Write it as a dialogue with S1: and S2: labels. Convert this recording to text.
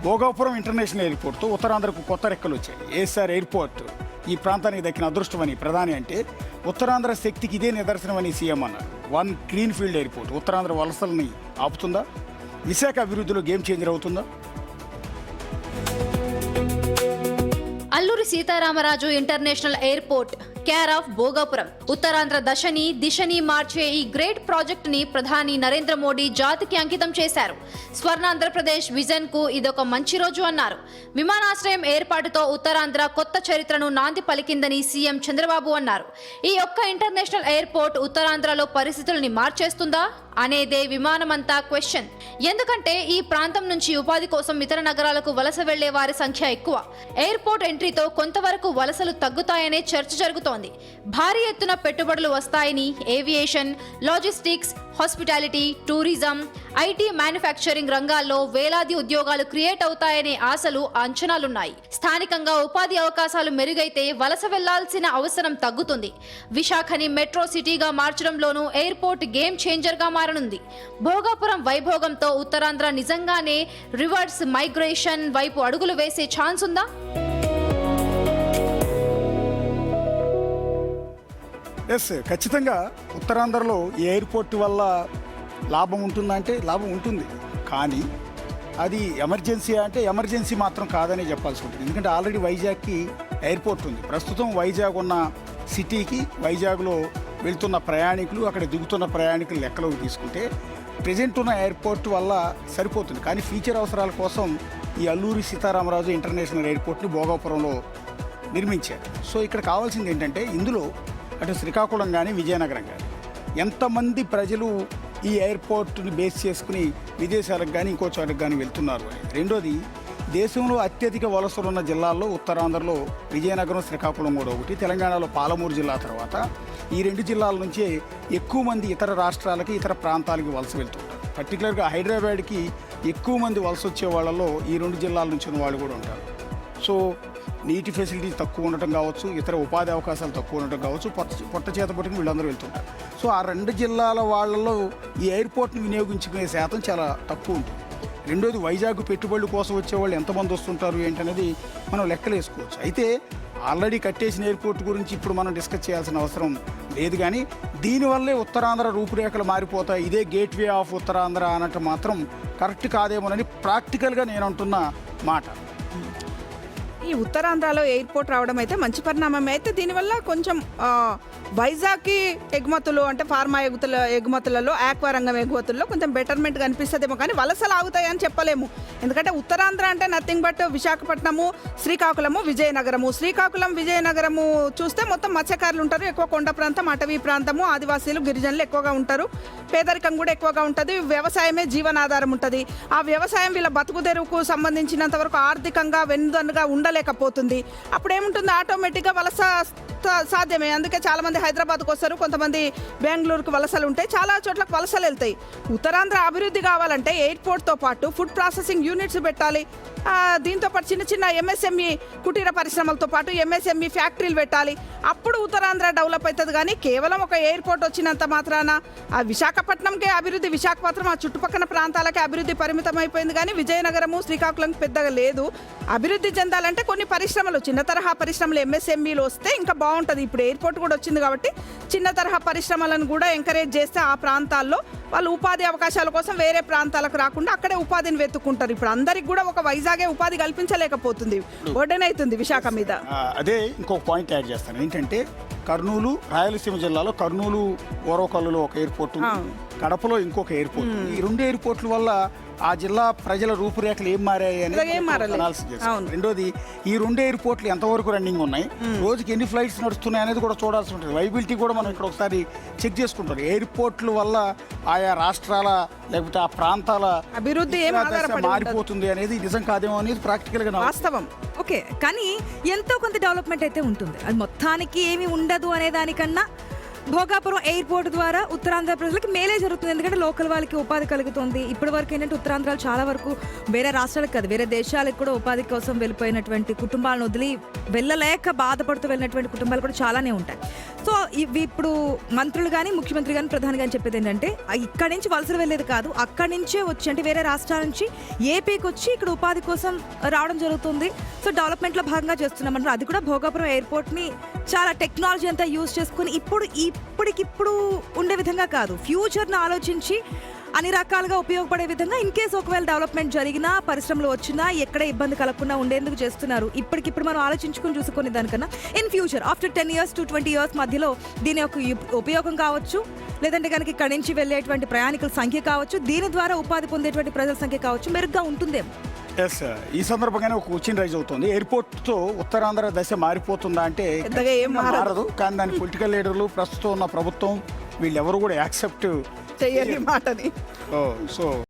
S1: Bhogapuram international ఎయిర్పోర్ట్తో ఉత్తరాంధ్రకు కొత్త రెక్కలు వచ్చాయి. ఏఎస్ఆర్ ఎయిర్పోర్ట్ ఈ ప్రాంతానికి దక్కిన అదృష్టమని ప్రధాని అంటే ఉత్తరాంధ్ర శక్తికి ఇదే నిదర్శనమని సీఎం అన్నారు. One green field airport Uttarandhra వలసల్ని ఆపుతుందా? విశాఖ అభివృద్ధిలో గేమ్ చేంజర్ అవుతుందా?
S2: Alluri Sitaramaraju international airport care of Bhogapuram Uttarandhra దశని దిశని మార్చే ఈ గ్రేట్ ప్రాజెక్ట్ ని ప్రధాని నరేంద్ర మోడీ జాతికి అంకితం చేశారు. స్వర్ణాంధ్రప్రదేశ్ విజన్ కు ఇదొక మంచి రోజు అన్నారు. విమానాశ్రయం ఏర్పాటుతో ఉత్తరాంధ్ర కొత్త చరిత్రను నాంది పలికిందని సీఎం చంద్రబాబు అన్నారు. ఈ ఒక్క ఇంటర్నేషనల్ ఎయిర్పోర్ట్ ఉత్తరాంధ్రలో పరిస్థితుల్ని మార్చేస్తుందా అనేదే విమానమంతా క్వశ్చన్. ఎందుకంటే ఈ ప్రాంతం నుంచి ఉపాధి కోసం ఇతర నగరాలకు వలస వెళ్లే వారి సంఖ్య ఎక్కువ. ఎయిర్పోర్ట్ ఎంట్రీతో కొంతవరకు వలసలు తగ్గుతాయనే చర్చ జరుగుతోంది. భారీ ఎత్తున పెట్టుబడులు వస్తాయని aviation, logistics, hospitality, tourism, IT, manufacturing రంగాల్లో వేలాది ఉద్యోగాలు క్రియేట్ అవుతాయనే ఆశలు, అంచనాలున్నాయి. స్థానికంగా ఉపాధి అవకాశాలు మెరుగైతే వలస వెళ్లాల్సిన అవసరం తగ్గుతుంది. విశాఖని మెట్రో సిటీగా మార్చడంలోనూ ఎయిర్పోర్ట్ గేమ్ చేంజర్ గా మారనుంది. భోగాపురం వైభోగంతో ఉత్తరాంధ్ర నిజంగానే రివర్స్ మైగ్రేషన్ వైపు అడుగులు వేసే ఛాన్స్ ఉందా?
S1: ఎస్, ఖచ్చితంగా ఉత్తరాంధ్రలో ఈ ఎయిర్పోర్ట్ వల్ల లాభం ఉంటుందా అంటే లాభం ఉంటుంది. కానీ అది ఎమర్జెన్సీ అంటే ఎమర్జెన్సీ మాత్రం కాదని చెప్పాల్సి ఉంటుంది. ఎందుకంటే ఆల్రెడీ వైజాగ్కి ఎయిర్పోర్ట్ ఉంది. ప్రస్తుతం వైజాగ్ ఉన్న సిటీకి వైజాగ్లో వెళ్తున్న ప్రయాణికులు, అక్కడ దిగుతున్న ప్రయాణికులు లెక్కలోకి తీసుకుంటే ప్రజెంట్ ఉన్న ఎయిర్పోర్ట్ వల్ల సరిపోతుంది. కానీ ఫ్యూచర్ అవసరాల కోసం ఈ అల్లూరి సీతారామరాజు ఇంటర్నేషనల్ ఎయిర్పోర్ట్ని భోగాపురంలో నిర్మించారు. సో ఇక్కడ కావాల్సింది ఏంటంటే ఇందులో అటు శ్రీకాకుళం కానీ విజయనగరం కానీ ఎంతమంది ప్రజలు ఈ ఎయిర్పోర్ట్ని బేస్ చేసుకుని విదేశాలకు కానీ ఇంకో చోటకు కానీ వెళ్తున్నారు అని. రెండోది, దేశంలో అత్యధిక వలసలు ఉన్న జిల్లాల్లో ఉత్తరాంధ్రలో విజయనగరం, శ్రీకాకుళం కూడా ఒకటి. తెలంగాణలో పాలమూరు జిల్లా తర్వాత ఈ రెండు జిల్లాల నుంచే ఎక్కువ మంది ఇతర రాష్ట్రాలకి, ఇతర ప్రాంతాలకి వలస వెళ్తుంటారు. పర్టికులర్గా హైదరాబాద్కి ఎక్కువ మంది వలస వచ్చే వాళ్ళలో ఈ రెండు జిల్లాల నుంచి ఉన్న వాళ్ళు కూడా ఉంటారు. సో నీటి ఫెసిలిటీస్ తక్కువ ఉండటం కావచ్చు, ఇతర ఉపాధి అవకాశాలు తక్కువ ఉండటం కావచ్చు, పొట్ట చేత పట్టుకుని వీళ్ళందరూ వెళ్తుంటారు. సో ఆ రెండు జిల్లాల వాళ్ళలో ఈ ఎయిర్పోర్ట్ని వినియోగించుకునే శాతం చాలా తక్కువ ఉంటుంది. రెండోది, వైజాగ్ పెట్టుబడుల కోసం వచ్చేవాళ్ళు ఎంతమంది వస్తుంటారు ఏంటనేది మనం లెక్కలు వేసుకోవచ్చు. అయితే ఆల్రెడీ కట్టేసిన ఎయిర్పోర్ట్ గురించి ఇప్పుడు మనం డిస్కస్ చేయాల్సిన అవసరం లేదు. కానీ దీనివల్లే ఉత్తరాంధ్ర రూపురేఖలు మారిపోతాయి, ఇదే గేట్వే ఆఫ్ ఉత్తరాంధ్ర అన్నట్టు మాత్రం కరెక్ట్ కాదేమోనని ప్రాక్టికల్గా నేను అంటున్న మాట.
S3: ఈ ఉత్తరాంధ్రలో ఎయిర్పోర్ట్ రావడం అయితే మంచి పరిణామం. అయితే దీనివల్ల కొంచెం వైజాగ్కి ఎగుమతులు అంటే ఫార్మా ఎగుమతులలో, ఆక్వా రంగం ఎగుమతుల్లో కొంచెం బెటర్మెంట్ కనిపిస్తుందేమో, కానీ వలసలు ఆగుతాయని చెప్పలేము. ఎందుకంటే ఉత్తరాంధ్ర అంటే నథింగ్ బట్ విశాఖపట్నము, శ్రీకాకుళము, విజయనగరము. శ్రీకాకుళం, విజయనగరము చూస్తే మొత్తం మత్స్యకారులు ఉంటారు, ఎక్కువ కొండ ప్రాంతం, అటవీ ప్రాంతము, ఆదివాసీలు, గిరిజనులు ఎక్కువగా ఉంటారు. పేదరికం కూడా ఎక్కువగా ఉంటుంది. వ్యవసాయమే జీవనాధారం ఉంటుంది. ఆ వ్యవసాయం వీళ్ళ బతుకుదెరువుకు సంబంధించినంత వరకు ఆర్థికంగా వెన్నుదన్నుగా ఉండలేకపోతుంది. అప్పుడు ఏముంటుంది, ఆటోమేటిక్గా వలస సాధ్యమే. అందుకే చాలామంది హైదరాబాద్కు వస్తారు, కొంతమంది బెంగళూరుకు వలసలు ఉంటాయి, చాలా చోట్లకు వలసలు వెళ్తాయి. ఉత్తరాంధ్ర అభివృద్ధి కావాలంటే ఎయిర్పోర్ట్తో పాటు ఫుడ్ ప్రాసెసింగ్ యూనిట్స్ పెట్టాలి. దీంతో పాటు చిన్న చిన్న ఎంఎస్ఎంఈ కుటీర పరిశ్రమలతో పాటు ఎంఎస్ఎంఈ ఫ్యాక్టరీలు పెట్టాలి. అప్పుడు ఉత్తరాంధ్ర డెవలప్ అవుతుంది. కానీ కేవలం ఒక ఎయిర్పోర్ట్ వచ్చినంత మాత్రాన ఆ విశాఖపట్నంకే అభివృద్ధి, విశాఖపట్నం ఆ చుట్టుపక్కల ప్రాంతాలకే అభివృద్ధి పరిమితం అయిపోయింది. కానీ విజయనగరము, శ్రీకాకుళం పెద్దగా లేదు. అభివృద్ధి చెందాలంటే కొన్ని పరిశ్రమలు, చిన్న తరహా పరిశ్రమలు, ఎంఎస్ఎంఈలు వస్తే ఇంకా బాగుంటుంది. ఇప్పుడు ఎయిర్పోర్ట్ కూడా వచ్చింది కాబట్టి చిన్న తరహా పరిశ్రమలను కూడా ఎంకరేజ్ చేస్తే ఆ ప్రాంతాల్లో వాళ్ళు ఉపాధి అవకాశాల కోసం వేరే ప్రాంతాలకు రాకుండా అక్కడే ఉపాధిని వెతుక్కుంటారు. ఇప్పుడు అందరికి కూడా ఒక వైజాగే ఉపాధి కల్పించలేకపోతుంది, బర్డెన్ అవుతుంది విశాఖ మీద.
S1: అదే ఇంకొక పాయింట్ యాడ్ చేస్తాను. ఏంటంటే కర్నూలు, రాయలసీమ జిల్లాలో కర్నూలు ఓరవకల్లులో ఒక ఎయిర్పోర్ట్ ఉంది, కడపలో ఇంకొక ఎయిర్పోర్ట్. ఈ రెండు ఎయిర్పోర్ట్ల వల్ల ఆ జిల్లా ప్రజల రూపురేఖలు ఏం మారాయి అనేది అనాలిసిస్ చేస్తాం. రెండోది, ఈ రెండు ఎయిర్పోర్ట్లు ఎంతవరకు రన్నింగ్ ఉన్నాయి, రోజుకి ఎన్ని ఫ్లైట్స్ నడుస్తున్నాయి అనేది కూడా చూడాల్సి ఉంటుంది. వైబిలిటీ కూడా మనం ఇక్కడ ఒకసారి చెక్ చేసుకుంటాం. ఎయిర్పోర్ట్ల వల్ల ఆయా రాష్ట్రాల లేకపోతే ఆ ప్రాంతాల
S3: అభివృద్ధి
S1: మారిపోతుంది అనేది నిజం కాదేమో అనేది ప్రాక్టికల్ గా
S4: వాస్తవం. ఓకే, కానీ ఎంతో కొంత డెవలప్మెంట్ అయితే ఉంటుంది. అది మొత్తానికి ఏమి ఉండదు అనే దానికన్నా భోగాపురం ఎయిర్పోర్ట్ ద్వారా ఉత్తరాంధ్ర ప్రజలకు మేలే జరుగుతుంది. ఎందుకంటే లోకల్ వాళ్ళకి ఉపాధి కలుగుతుంది. ఇప్పటి వరకు ఏంటంటే ఉత్తరాంధ్రాలు చాలా వరకు వేరే రాష్ట్రాలకు కాదు వేరే దేశాలకు కూడా ఉపాధి కోసం వెళ్ళిపోయినటువంటి కుటుంబాలను వదిలి వెళ్ళలేక బాధపడుతూ వెళ్ళినటువంటి కుటుంబాలు కూడా చాలానే ఉంటాయి. సో ఇవి ఇప్పుడు మంత్రులు కానీ ముఖ్యమంత్రి కానీ ప్రధాని కానీ చెప్పేది ఏంటంటే ఇక్కడి నుంచి వలసలు వెళ్ళేది కాదు, అక్కడి నుంచే వచ్చి అంటే వేరే రాష్ట్రాల నుంచి ఏపీకి వచ్చి ఇక్కడ ఉపాధి కోసం రావడం జరుగుతుంది. సో డెవలప్మెంట్లో భాగంగా చేస్తున్నామన్నారు. అది కూడా భోగాపురం ఎయిర్పోర్ట్ని చాలా టెక్నాలజీ అంతా యూజ్ చేసుకుని ఇప్పటికిప్పుడు ఉండే విధంగా కాదు, ఫ్యూచర్ను ఆలోచించి అన్ని రకాలుగా ఉపయోగపడే విధంగా ఇన్ కేసు ఒకవేళ డెవలప్మెంట్ జరిగినా పరిశ్రమలు వచ్చినా ఎక్కడ ఇబ్బంది కలగకుండా ఉండేందుకు చేస్తున్నారు. ఇప్పటికిప్పుడు మనం ఆలోచించుకుని చూసుకునే దానికన్నా in future after 10 years to 20 years మధ్యలో దీని యొక్క ఉపయోగం కావచ్చు, లేదంటే కనుక ఇక్కడ నుంచి వెళ్ళేటువంటి ప్రయాణికుల సంఖ్య కావచ్చు, దీని ద్వారా ఉపాధి పొందేటువంటి ప్రజల సంఖ్య కావచ్చు మెరుగ్గా ఉంటుందేమో.
S1: ఎస్, ఈ సందర్భంగానే ఒక క్వశ్చన్ రైజ్ అవుతుంది. ఎయిర్పోర్ట్తో ఉత్తరాంధ్ర దశ మారిపోతుందా అంటే
S3: పెద్దగా ఏం
S1: మారదు. కానీ దాని పొలిటికల్ లీడర్లు ప్రస్తుతం ఉన్న ప్రభుత్వం వీళ్ళెవరు కూడా యాక్సెప్ట్
S3: చెయ్యని మాటని
S1: సో